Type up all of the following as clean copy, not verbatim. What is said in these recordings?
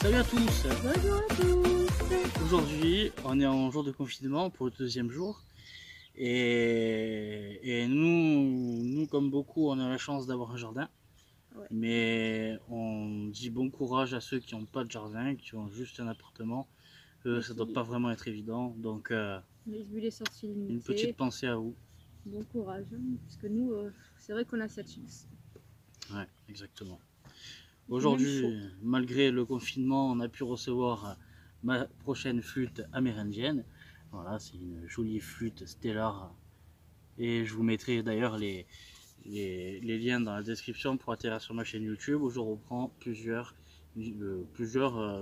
Salut à tous. Bonjour à tous. Aujourd'hui, on est en jour de confinement pour le deuxième jour. Et nous, comme beaucoup, on a la chance d'avoir un jardin. Ouais. Mais on dit bon courage à ceux qui n'ont pas de jardin, qui ont juste un appartement. Ça doit pas vraiment être évident. Donc, Vu les sorties une limitées, petite pensée à vous. bon courage. Parce que nous, c'est vrai qu'on a cette chance. Ouais, exactement. Même Aujourd'hui, malgré le confinement, on a pu recevoir ma prochaine flûte amérindienne. Voilà, c'est une jolie flûte Stellar. Et je vous mettrai d'ailleurs les liens dans la description pour atterrir sur ma chaîne YouTube où je reprends plusieurs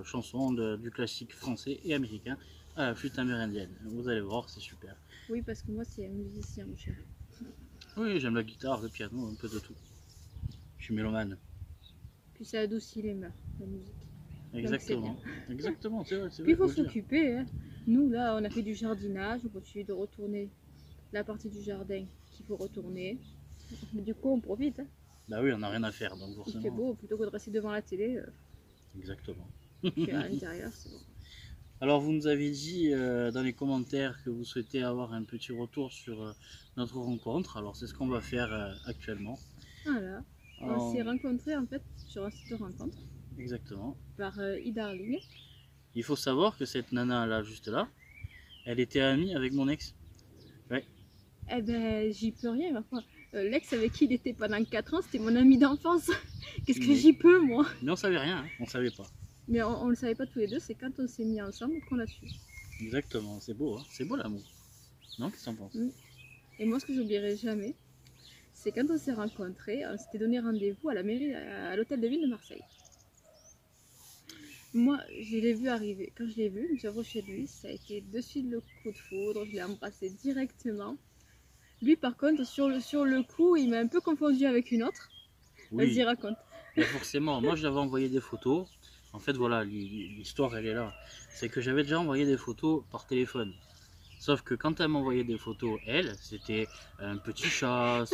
chansons du classique français et américain à la flûte amérindienne. Vous allez voir, c'est super. Oui, parce que moi, c'est un musicien, mon cher. Oui, j'aime la guitare, le piano, un peu de tout. Je suis mélomane. Puis ça adoucit les mœurs, la musique. Exactement. Exactement, c'est vrai. Puis il faut s'occuper. Hein. Nous, là, on a fait du jardinage. On continue de retourner la partie du jardin qu'il faut retourner. Mais du coup, on profite. Hein. Bah oui, on n'a rien à faire, donc forcément. Il fait beau, plutôt que de rester devant la télé. Exactement. Puis à l'intérieur, c'est bon. Alors vous nous avez dit dans les commentaires que vous souhaitez avoir un petit retour sur notre rencontre. Alors c'est ce qu'on va faire actuellement. Voilà. On s'est rencontrés en fait sur un site de rencontre. Exactement. Par e-Darling. Il faut savoir que cette nana là, juste là, elle était amie avec mon ex. Ouais. Eh ben j'y peux rien. Ma foi. L'ex avec qui il était pendant 4 ans, c'était mon ami d'enfance. Qu'est-ce que j'y peux moi? Mais on savait rien, hein. On savait pas. Mais on le savait pas tous les deux, c'est quand on s'est mis ensemble qu'on l'a su. Exactement, c'est beau, hein. C'est beau l'amour. Non, qu'est-ce que t'en penses? Et moi ce que j'oublierai jamais, c'est quand on s'est rencontrés, on s'était donné rendez-vous à la mairie, à l'hôtel de ville de Marseille. Moi, je l'ai vu arriver. Quand je l'ai vu, je me suis approchée de lui, ça a été de suite le coup de foudre, je l'ai embrassé directement. Lui par contre, sur le coup, il m'a un peu confondu avec une autre. Oui. Vas-y, raconte. Mais forcément, moi je l'avais envoyé des photos. En fait, voilà, l'histoire elle est là. C'est que j'avais déjà envoyé des photos par téléphone. Sauf que quand elle m'envoyait des photos, elle, c'était un petit chat,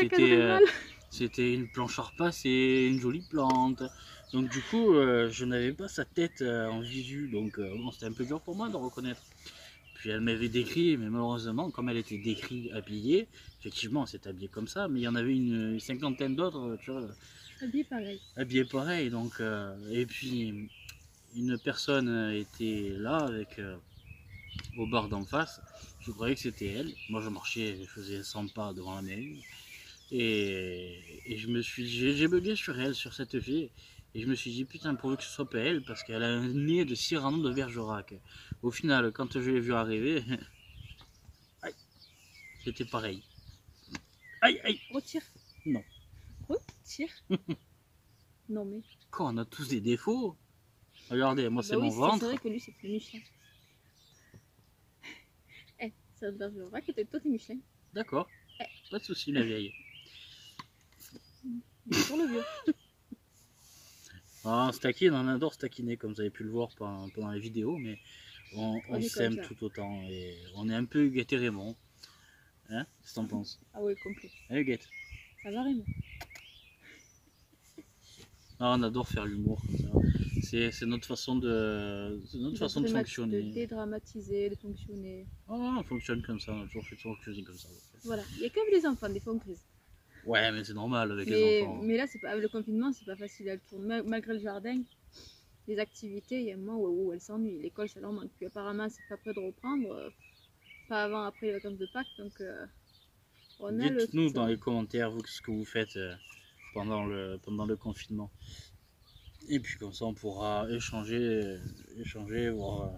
c'était une planche à repasser, une jolie plante. Donc du coup, je n'avais pas sa tête en visu, donc bon, c'était un peu dur pour moi de reconnaître. Puis elle m'avait décrit, mais malheureusement, comme elle était décrite, habillée, effectivement, elle s'est habillée comme ça, mais il y en avait une cinquantaine d'autres, tu vois. Habillé pareil. Habillée pareil, donc, et puis une personne était là avec au bar d'en face. Je croyais que c'était elle. Moi je marchais, je faisais 100 pas devant la mairie. Et je me suis j'ai bugué sur elle, sur cette fille. Et je me suis dit putain, pourvu que ce soit pas elle, parce qu'elle a un nez de Cyrano de Bergerac. Au final, quand je l'ai vu arriver, aïe, c'était pareil. Aïe, aïe. Retire. Non. Retire. Non mais. Quoi, on a tous des défauts. Regardez, moi c'est oui, mon ventre. C'est vrai que lui c'était Michelin. Eh, ça veut dire que toi t'es Michelin. D'accord, pas de soucis la vieille. Pour le vieux. Ah, on se taquine, on adore se taquiner comme vous avez pu le voir pendant les vidéos, mais on s'aime tout autant et on est un peu Huguette et Raymond. Hein? Qu'est-ce que t'en penses? Ah ouais, complet. Hein, Huguette? Ça va Raymond? Ah, on adore faire l'humour comme ça. C'est notre façon de fonctionner. De dédramatiser, de fonctionner. Oh, on fonctionne comme ça, on a toujours fait fonctionner comme ça. Voilà, il y a comme les enfants, des fois on crise. Ouais, mais c'est normal avec les enfants. Mais là, avec le confinement, c'est pas facile à le tourner. Malgré le jardin, les activités, il y a un moment où elles s'ennuient. L'école, ça leur manque. Puis apparemment, c'est pas prêt de reprendre. Pas avant, après les vacances de Pâques. Donc, on a le. Dites-nous dans les commentaires, vous, ce que vous faites pendant le confinement. Et puis comme ça, on pourra échanger, voir,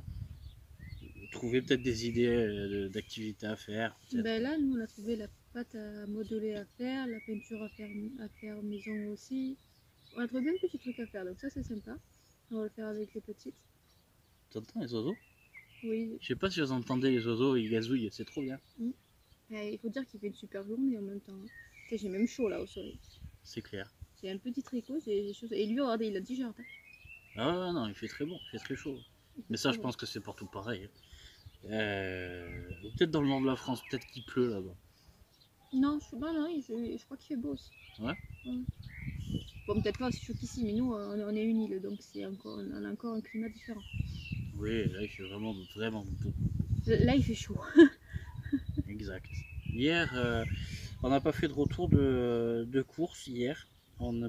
trouver peut-être des idées d'activités à faire. Ben là, nous, on a trouvé la pâte à modeler à faire, la peinture à faire maison aussi. On a trouvé plein de petits trucs à faire, donc ça, c'est sympa. On va le faire avec les petites. T'entends les oiseaux? Oui. Je sais pas si vous entendez les oiseaux, ils gazouillent, c'est trop bien. Il faut dire qu'il fait une super journée en même temps. J'ai même chaud là au soleil. C'est clair. J'ai un petit tricot, j'ai des choses. Et lui, regardez, il a un t-shirt. Ah ouais, non, il fait très bon, il fait très chaud. Mais ça, je pense que c'est partout pareil. Peut-être dans le nord de la France, peut-être qu'il pleut là-bas. Non, je crois qu'il fait beau aussi. Ouais. Bon, peut-être pas aussi chaud qu'ici, mais nous, on est une île, donc on a encore un climat différent. Oui, là il fait vraiment, vraiment beau. Là, il fait chaud. Exact. Hier, on n'a pas fait de retour de course hier.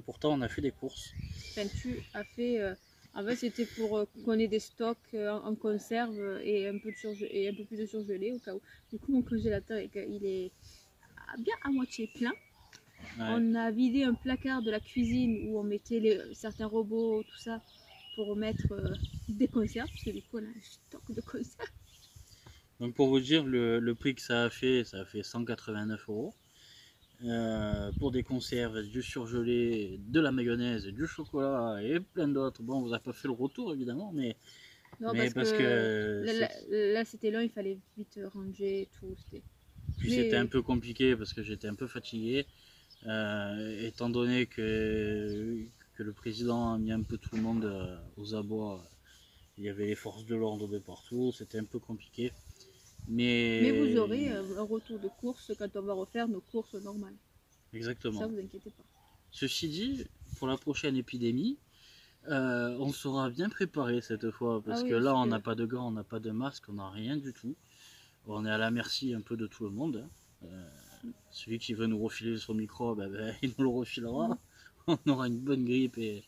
Pourtant, on a fait des courses. Enfin, tu as fait... en fait, c'était pour qu'on ait des stocks en conserve et un peu plus de surgelé au cas où. Du coup, mon congélateur, il est bien à moitié plein. Ouais. On a vidé un placard de la cuisine où on mettait certains robots, tout ça, pour mettre des conserves, parce que du coup, on a un stock de conserves. Donc pour vous dire, le prix que ça a fait 189 €. Pour des conserves, du surgelé, de la mayonnaise, du chocolat et plein d'autres. Bon, on vous a pas fait le retour évidemment, mais, Non, parce que là, c'était long, il fallait vite ranger et tout. puis c'était un peu compliqué parce que j'étais un peu fatigué, étant donné que le président a mis un peu tout le monde aux abois. Il y avait les forces de l'ordre de partout, c'était un peu compliqué. Mais vous aurez un retour de course quand on va refaire nos courses normales. Exactement. Ça, vous inquiétez pas. Ceci dit, pour la prochaine épidémie, on sera bien préparé cette fois, parce que là, on n'a pas de gants, on n'a pas de masque, on n'a rien du tout. On est à la merci un peu de tout le monde. Celui qui veut nous refiler son micro, il nous le refilera. On aura une bonne grippe et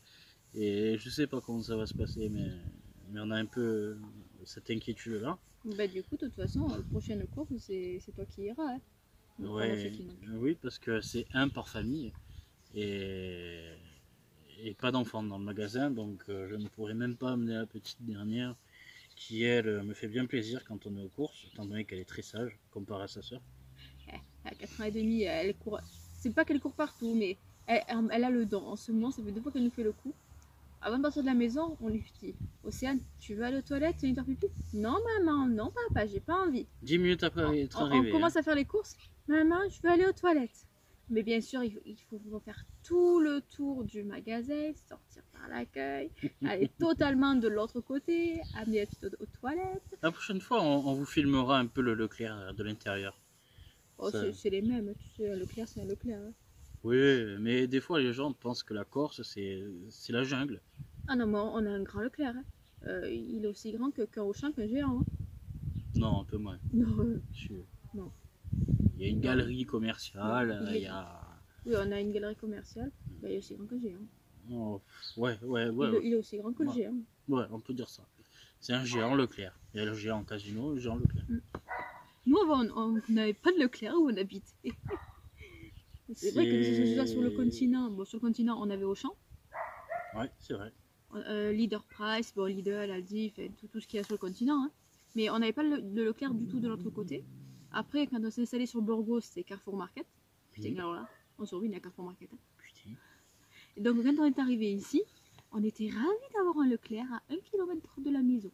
je sais pas comment ça va se passer, mais on a un peu cette inquiétude-là. Du coup, de toute façon, la prochaine course, c'est toi qui iras. Hein. Ouais, oui, parce que c'est un par famille et pas d'enfants dans le magasin, donc je ne pourrais même pas amener la petite dernière qui, elle, me fait bien plaisir quand on est aux courses, étant donné qu'elle est très sage comparée à sa soeur. À 4 ans et demi, elle court. C'est pas qu'elle court partout, mais elle a le don. En ce moment, ça fait 2 fois qu'elle nous fait le coup. Avant de partir de la maison, on lui dit: Océane, tu veux aller aux toilettes, tu veux faire pipi? Non, maman, non, papa, j'ai pas envie. 10 minutes après être arrivé. On commence à faire les courses. Maman, je veux aller aux toilettes. Mais bien sûr, il faut faire tout le tour du magasin, sortir par l'accueil, aller totalement de l'autre côté, amener la petite aux toilettes. La prochaine fois, on vous filmera un peu le Leclerc de l'intérieur. Oh, c'est les mêmes, tu sais, un Leclerc, c'est un Leclerc. Hein. Oui, mais des fois, les gens pensent que la Corse, c'est la jungle. Ah non, mais on a un grand Leclerc. Hein. Il est aussi grand qu'un Auchan, qu'un géant. Hein. Non, un peu moins. Non. Non. Il y a une galerie commerciale. Oui, on a une galerie commerciale. Il est aussi grand que le géant. Oh, ouais. Il est aussi grand que le géant. Ouais, on peut dire ça. C'est un géant Leclerc. Il y a le géant Casino et le géant Leclerc. Nous, avant, on n'avait pas de Leclerc où on habitait. C'est vrai que ce soit sur le continent. Bon, sur le continent, on avait Auchan. Ouais, c'est vrai. Leader Price, bon, Lidl, Aldi, tout ce qu'il y a sur le continent. Hein. Mais on n'avait pas de Leclerc du tout de l'autre côté. Après, quand on s'est installé sur Borgo, c'était Carrefour Market. Putain, alors là, on se ruine à Carrefour Market. Hein. Putain. Et donc, quand on est arrivé ici, on était ravis d'avoir un Leclerc à 1 km de la maison.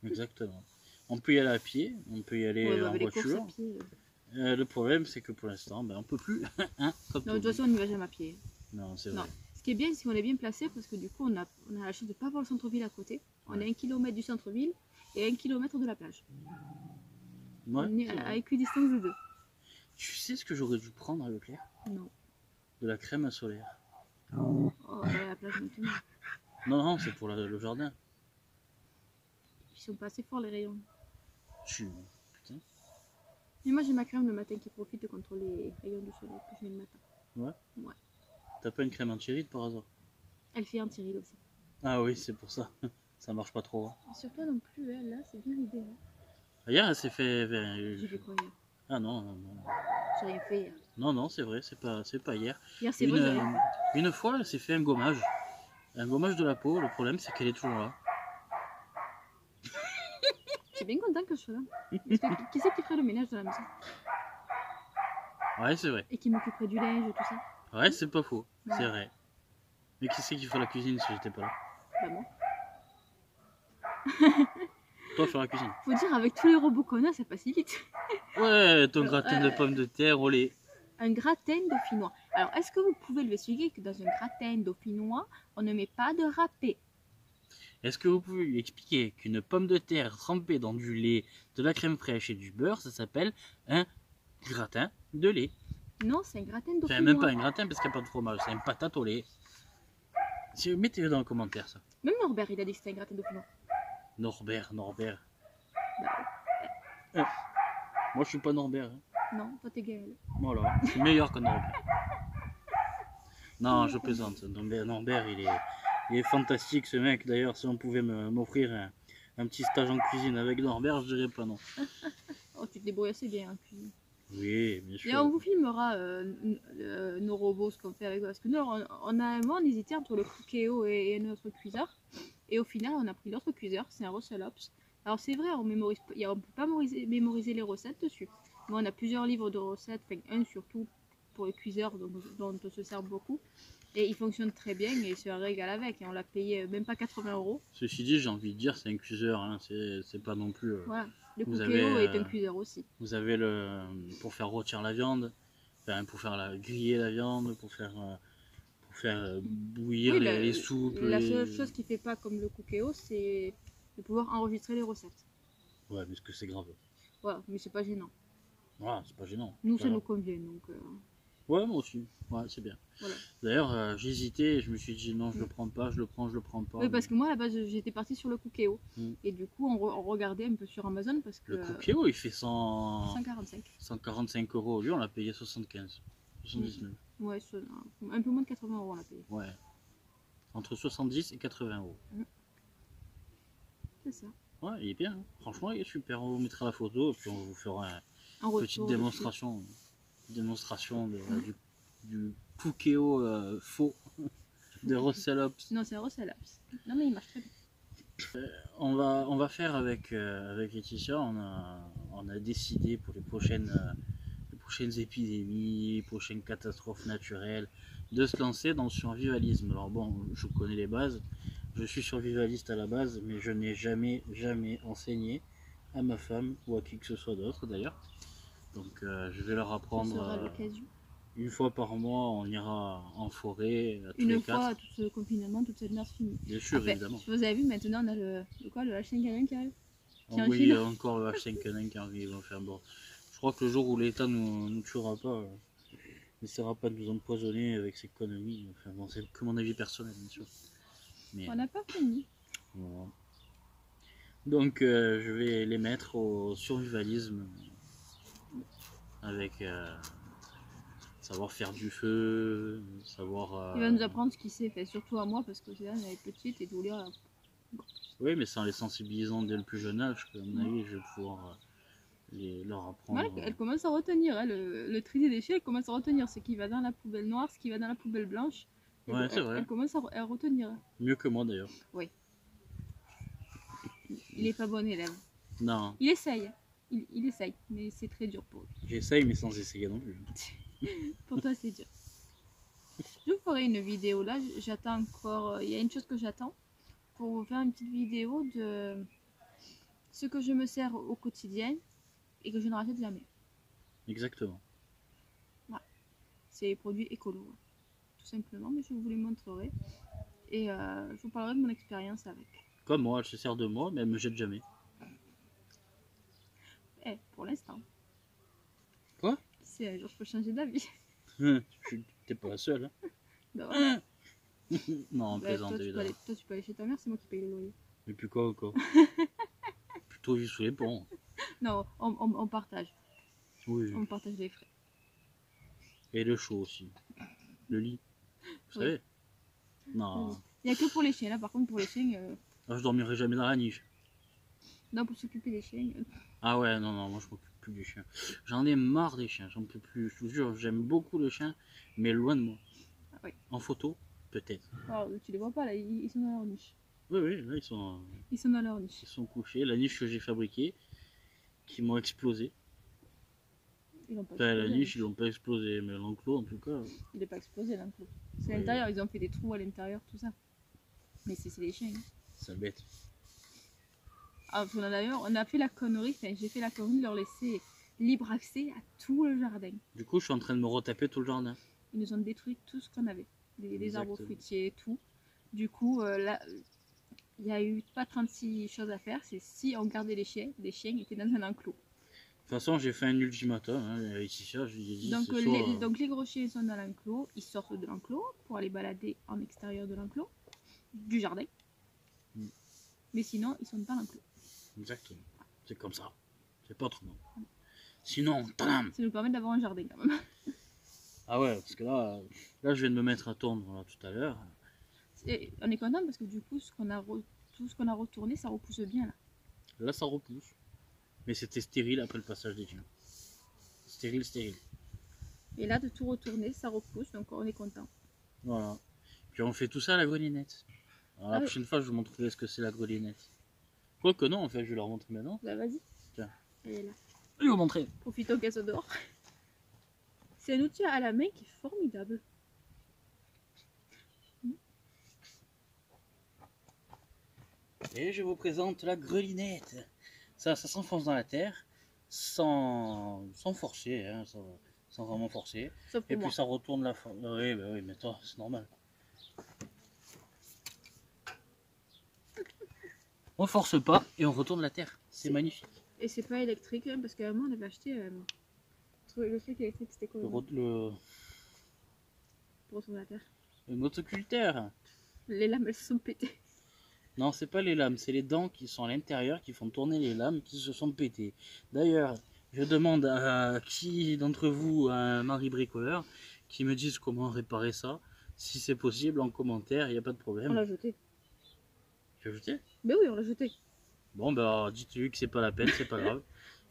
Exactement. On peut y aller à pied, on peut y aller en voiture. À pied, le problème, c'est que pour l'instant, on peut plus. Non, de toute façon, on n'y va jamais à pied. Non, c'est vrai. Ce qui est bien, c'est qu'on est bien placé parce que du coup, on a la chance de ne pas avoir le centre-ville à côté. On est à 1 km du centre-ville et à 1 km de la plage. Ouais, on est à équidistance de 2. Tu sais ce que j'aurais dû prendre à Leclerc? Non. De la crème solaire. Oh, la plage maintenant. Non, c'est pour le jardin. Ils sont pas assez forts les rayons. Putain. Mais moi j'ai ma crème le matin qui profite contre les rayons du soleil que je mets le matin. Ouais. T'as pas une crème anti-rides par hasard? Elle fait anti-rides aussi. Ah oui, c'est pour ça. Ça marche pas trop. Hein. Sur toi non plus, hein. Là c'est bien l'idée. Hein. Hier, elle s'est fait. J'ai fait quoi hier? Ah non. J'ai rien fait hier. Non, c'est vrai, c'est pas hier. Hier c'est vrai. Une fois, elle s'est fait un gommage. Un gommage de la peau. Le problème, c'est qu'elle est toujours là. Je suis bien content que je sois là. Parce que qui c'est qui ferait le ménage de la maison? Ouais, c'est vrai. Et qui m'occuperait du linge et tout ça? Ouais, c'est pas faux. Ouais. C'est vrai. Mais qui c'est qui ferait la cuisine si j'étais pas là? Bah moi. Toi, faire la cuisine. Faut dire, avec tous les robots qu'on a, ça passe vite. Ouais, ton gratin de pommes de terre au lait. Un gratin dauphinois. Alors, est-ce que vous pouvez lui expliquer que dans un gratin dauphinois, on ne met pas de râpé? Est-ce que vous pouvez lui expliquer qu'une pomme de terre trempée dans du lait, de la crème fraîche et du beurre, ça s'appelle un gratin de lait? Non, c'est un gratin dauphinois. Enfin, même pas un gratin parce qu'il n'y a pas de fromage, c'est une patate au lait. Mettez-le dans le commentaire, ça. Même Norbert, il a dit que c'était un gratin dauphinois. Norbert. Bah, Moi, je suis pas Norbert. Hein. non, toi t'es Gaël. Voilà, je suis meilleur que Norbert. Non, je plaisante. Norbert, il est fantastique, ce mec. D'ailleurs, si on pouvait m'offrir un petit stage en cuisine avec Norbert, je dirais pas non. Oh, tu te débrouilles assez bien en cuisine. Oui, bien sûr. Et on vous filmera nos robots, ce qu'on fait avec eux. Parce que nous, on a un moment, on hésitait entre le Cookéo et notre cuiseur. Et au final, on a pris l'autre cuiseur, c'est un Russell Hobbs. Alors c'est vrai, on ne peut pas mémoriser les recettes dessus. Mais on a plusieurs livres de recettes, enfin un surtout pour les cuiseurs dont on se sert beaucoup. Et il fonctionne très bien et il se régale avec. Et on l'a payé même pas 80 €. Ceci dit, j'ai envie de dire, c'est un cuiseur, hein. C'est pas non plus... Voilà, le Vous Cookéo avez, est un cuiseur aussi. Vous avez pour faire rôtir la viande, enfin, pour faire griller la viande, pour faire bouillir Oui, les soupes. La seule chose qui fait pas comme le Cookéo, c'est de pouvoir enregistrer les recettes. Ouais, mais est-ce que c'est grave? Voilà, mais c'est pas gênant. Voilà, c'est pas gênant. Nous, ça ça nous convient, donc... Ouais, moi aussi. Ouais, c'est bien. Voilà. D'ailleurs, j'hésitais et je me suis dit non, je le prends pas, je le prends pas. Oui, parce que moi, à la base, j'étais partie sur le Cookéo. Mm. Et du coup, on regardait un peu sur Amazon parce que... Le Cookéo, il fait 145. 145 €. Lui, on l'a payé 75, 79. Ouais, un peu moins de 80 € on l'a payé. Ouais. Entre 70 et 80 €. C'est ça. Ouais, il est bien. Hein. Franchement, il est super. On vous mettra la photo et puis on vous fera En une petite retour, démonstration du Cookéo faux de Russell Hobbs. Non, c'est un Russell Hobbs. Non, mais il marche très bien. On va faire avec Laetitia, on a décidé pour les prochaines épidémies, prochaines catastrophes naturelles, de se lancer dans le survivalisme. Alors bon, je connais les bases, je suis survivaliste à la base, mais je n'ai jamais enseigné à ma femme ou à qui que ce soit d'autre d'ailleurs. Donc je vais leur Ça apprendre. sera l'occasion. Une fois par mois, on ira en forêt, tous Une les fois, quatre. tout ce confinement, toute cette merde finie. Bien sûr, Après, évidemment. vous avez vu, maintenant, on a le H5N1 qui arrive. Qui est en Oui, Chine. encore le H5N1 qui arrive, va faire bon. Je crois que le jour où l'État nous tuera pas, n'essaiera pas de nous empoisonner avec ses conneries. Enfin bon, c'est que mon avis personnel, bien sûr. Mais, On n'a pas fini. voilà. Donc je vais les mettre au survivalisme avec savoir faire du feu, savoir... Il va nous apprendre ce qu'il sait, fait, surtout à moi, parce que c'est là, elle est petite et douleur. Oui, mais c'est en les sensibilisant dès le plus jeune âge que, à mon avis, je vais pouvoir leur apprendre. Ouais, elle commence à retenir, hein, le tri des déchets, elle commence à retenir ce qui va dans la poubelle noire, ce qui va dans la poubelle blanche. Ouais, c'est vrai. Elle commence à retenir. Mieux que moi d'ailleurs. Oui. Il est pas bon élève. Non, Il essaye. Il essaye, mais c'est très dur pour lui. j'essaye, mais sans essayer non plus. Pour toi, c'est dur. Je vous ferai une vidéo là, j'attends encore. Il y a une chose que j'attends pour vous faire une petite vidéo de ce que je me sers au quotidien et que je ne rachète jamais. Exactement. C'est les produits écolos, tout simplement, mais je vous les montrerai. Et je vous parlerai de mon expérience avec. Comme moi, elle se sert de moi, mais elle me jette jamais. Pour l'instant. Quoi? Si un jour je peux changer d'avis. T'es pas la seule. Hein. Ben voilà. Non, on Bah, plaisante toi, évidemment. toi, tu peux aller chez ta mère, c'est moi qui paye le loyer. Mais puis quoi encore? Plutôt vivre sous les ponts. Non, on partage. Oui. On partage les frais. Et le chaud aussi. Le lit. Vous Oui. savez? Non. Il n'y a que pour les chiens. Là, par contre, pour les chiens, Moi, je dormirai jamais dans la niche. non, pour s'occuper des chiens. Ah ouais, non, moi je m'occupe plus des chiens. J'en ai marre des chiens, j'en peux plus. Je vous jure, j'aime beaucoup le chien, mais loin de moi. Ah oui. En photo, peut-être. Alors, tu les vois pas là, ils sont dans leur niche. Oui, là ils sont Dans leur niche. couchés. La niche que j'ai fabriquée, qui m'ont explosé. Ils l'ont pas Enfin, la explosé, niche, ils l'ont pas explosé, mais l'enclos en tout cas. Il n'est pas explosé l'enclos. C'est Oui. l'intérieur, ils ont fait des trous à l'intérieur, tout ça. Mais c'est des chiens. Hein. C'est bête. Ah, d'ailleurs, on a fait la connerie, enfin, j'ai fait la connerie de leur laisser libre accès à tout le jardin. Du coup, je suis en train de me retaper tout le jardin. Ils nous ont détruit tout ce qu'on avait, les arbres Exactement. fruitiers et tout. Du coup, là, il n'y a eu pas 36 choses à faire, c'est si on gardait les chiens étaient dans un enclos. De toute façon, j'ai fait un ultimatum. Hein, ici, ça, je lui ai dit. Donc, ce soir, donc les gros chiens sont dans l'enclos, ils sortent de l'enclos pour aller balader en extérieur de l'enclos. du jardin. Mm. Mais sinon, ils sont pas l'enclos. Exactement. C'est comme ça. C'est pas autrement. Sinon, tadam. Ça nous permet d'avoir un jardin quand même. Ah ouais, parce que là, je viens de me mettre à tondre là, tout à l'heure. Et on est content parce que du coup, tout ce qu'on a retourné, ça repousse bien là. Là, ça repousse. Mais c'était stérile après le passage des chiens. Stérile, stérile. Et là, de tout retourner, ça repousse, donc on est content. Voilà. Puis on fait tout ça à la grelinette. Alors la Ah oui. prochaine fois, je vous montrerai ce que c'est la grelinette. Quoique non, en fait, je vais leur montrer maintenant. Bah vas-y. Tiens. Elle est là. Je vais vous montrer. Profitons qu'elle soit dehors. C'est un outil à la main qui est formidable. Et je vous présente la grelinette. Ça s'enfonce dans la terre sans forcer, hein, sans vraiment forcer. Sauf pour Et moi. puis ça retourne la forme. Oui, bah oui, mais toi, c'est normal. On force pas et on retourne la terre. C'est magnifique. Et c'est pas électrique, hein, parce qu'à un moment on avait acheté le truc électrique, c'était quoi Le pour retourner la terre. motoculteur. Les lames elles se sont pétées. Non, c'est pas les lames, c'est les dents qui sont à l'intérieur qui font tourner les lames qui se sont pétées. D'ailleurs, je demande à qui d'entre vous, à un mari bricoleur, qui me dise comment réparer ça. Si c'est possible, en commentaire, il n'y a pas de On problème. l'a jeté. Tu as jeté? Mais oui, on l'a jeté. Bon, bah dites-lui que c'est pas la peine, c'est pas grave.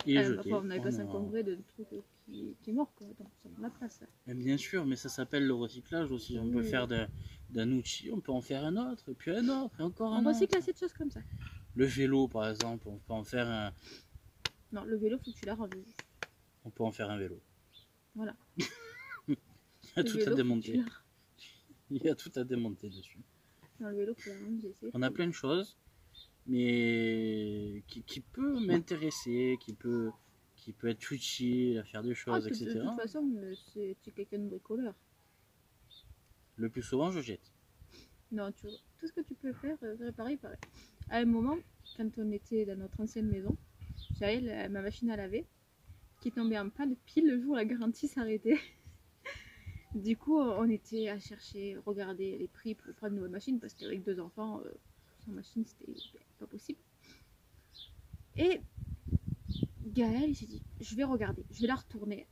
Il est jeté. On n'avait pas On a- s'encombrer de trucs qui est mort quoi. Donc ça prend la place là. Mais bien sûr, mais ça s'appelle le recyclage aussi. On peut Oui. faire d'un outil, on peut en faire un autre, et puis un autre, et encore On un autre. recycle assez de choses comme ça. Le vélo, par exemple, on peut en faire un, Non, le vélo, faut que tu la ranges. on peut en faire un vélo. Voilà. Il y a Le tout vélo, à faut que démonter. tu la- Il y a tout à démonter dessus. Non, le vélo, faut la ranger. On a plein de choses, mais qui peut m'intéresser, qui peut être utile à faire des Ah, choses, de etc. toute façon, c'est quelqu'un de bricoleur. Le plus souvent, je jette. Non, tout ce que tu peux faire, réparer, pareil. À un moment, quand on était dans notre ancienne maison, j'avais ma machine à laver qui tombait en panne pile le jour où la garantie s'arrêtait. Du coup, on était à chercher, regarder les prix pour prendre une nouvelle machine parce qu'avec 2 enfants, sans machine, c'était pas possible. Et Gaël, il s'est dit, je vais regarder, je vais la retourner.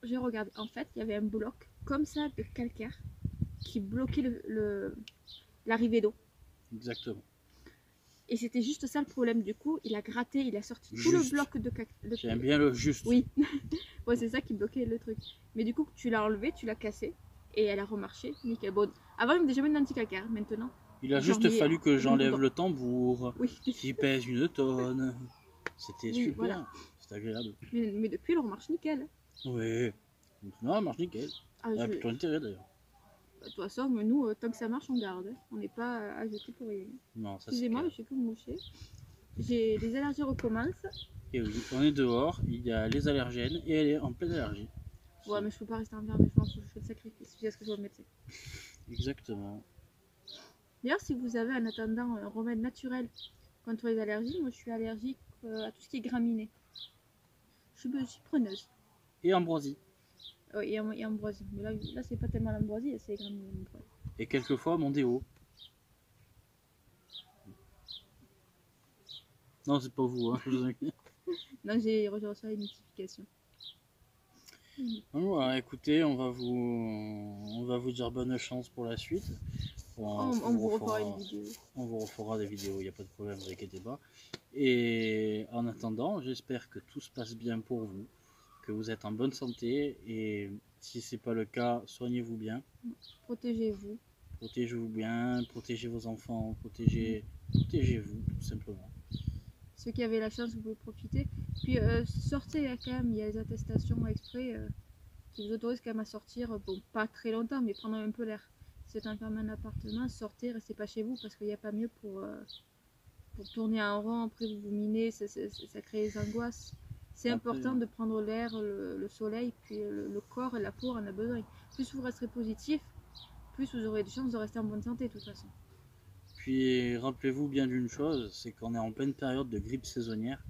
Je vais regarder. En fait, il y avait un bloc comme ça de calcaire qui bloquait l'arrivée d'eau. Exactement. Et c'était juste ça le problème. Du coup, il a gratté, il a sorti tout le Juste. bloc de calcaire. J'aime bien le juste. Oui, ouais, c'est ça qui bloquait le truc. Mais du coup, tu l'as enlevé, tu l'as cassé et elle a remarché. Nickel. Bon, avant, il me déjà mis un anti-calcaire. Maintenant, Il a j'en juste mets fallu que j'enlève dedans. le tambour, Oui. qui pèse 1 tonne. C'était Oui, super. voilà. C'était agréable. Mais depuis, elle remarche nickel. Oui. Non, elle marche nickel. Ah, Elle a plutôt intérêt d'ailleurs. De toute façon, nous, tant que ça marche, on garde. On n'est pas à jeter pour rien. Non, ça c'est Excusez-moi, mais clair. je suis que moucher. J'ai des allergies recommencent. Et oui, on est dehors, il y a les allergènes et elle est en pleine allergie. Ouais, mais je peux pas rester enfermée, je pense que je fais le sacrifice jusqu'à ce que je sois le médecin. Exactement. D'ailleurs, si vous avez en attendant un remède naturel contre les allergies, moi je suis allergique à tout ce qui est graminé. Je suis preneuse. Et ambroisie. Et ambroisie. Mais là c'est pas tellement l'ambroisie, c'est les graminées. mon problème. Et quelquefois mon déo. Non, c'est pas vous. Hein. Non, j'ai reçu une notification. Donc voilà, écoutez, on va vous dire bonne chance pour la suite. On vous refera une vidéo. On vous refera des vidéos, il n'y a pas de problème, ne vous inquiétez pas. Et en attendant, j'espère que tout se passe bien pour vous, que vous êtes en bonne santé, et si c'est pas le cas, soignez-vous bien, Protégez-vous. protégez-vous bien, protégez vos enfants, protégez-vous tout simplement. Ceux qui avaient la chance, vous pouvez profiter. Puis sortez, il y a les attestations exprès qui vous autorisent quand même à sortir, bon, pas très longtemps, mais prendre un peu l'air. Si vous êtes enfermé en appartement, sortez, restez pas chez vous parce qu'il n'y a pas mieux pour tourner en rond, après vous vous minez, ça crée des angoisses. C'est Après, important de prendre l'air, le soleil, puis le corps et la peau en a besoin. Plus vous resterez positif, plus vous aurez des chances de rester en bonne santé de toute façon. Puis rappelez-vous bien d'une chose, c'est qu'on est en pleine période de grippe saisonnière,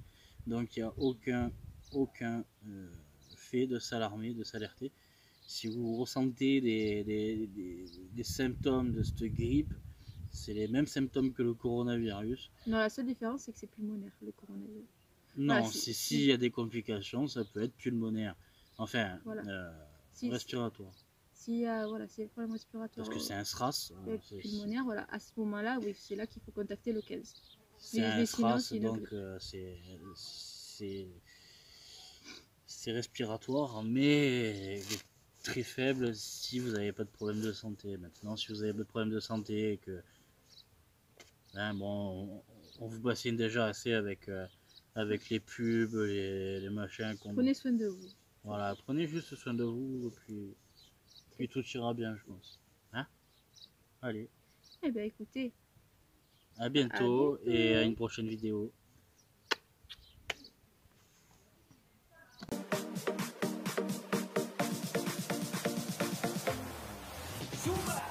donc il n'y a aucun fait de s'alarmer, de s'alerter. Si vous ressentez des symptômes de cette grippe, C'est les mêmes symptômes que le coronavirus. Non, la seule différence, c'est que c'est pulmonaire, le coronavirus. Non, Voilà, s'il y a des complications, ça peut être pulmonaire. Enfin, Voilà. respiratoire. S'il y a voilà, des problèmes respiratoires Parce que c'est un SRAS. pulmonaire, voilà, à ce moment-là, oui, c'est là qu'il faut contacter le 15. C'est un mais sinon, SRAS, c'est une donc c'est respiratoire, mais très faible si vous n'avez pas de problème de santé. Maintenant, si vous avez pas de problème de santé et que hein, bon, on vous bassine déjà assez avec, avec les pubs, les machins. Prenez soin de vous. Voilà, prenez juste soin de vous, puis tout ira bien, je pense. Hein? Allez, Eh bien, écoutez, à bientôt et à une prochaine vidéo. Zumba!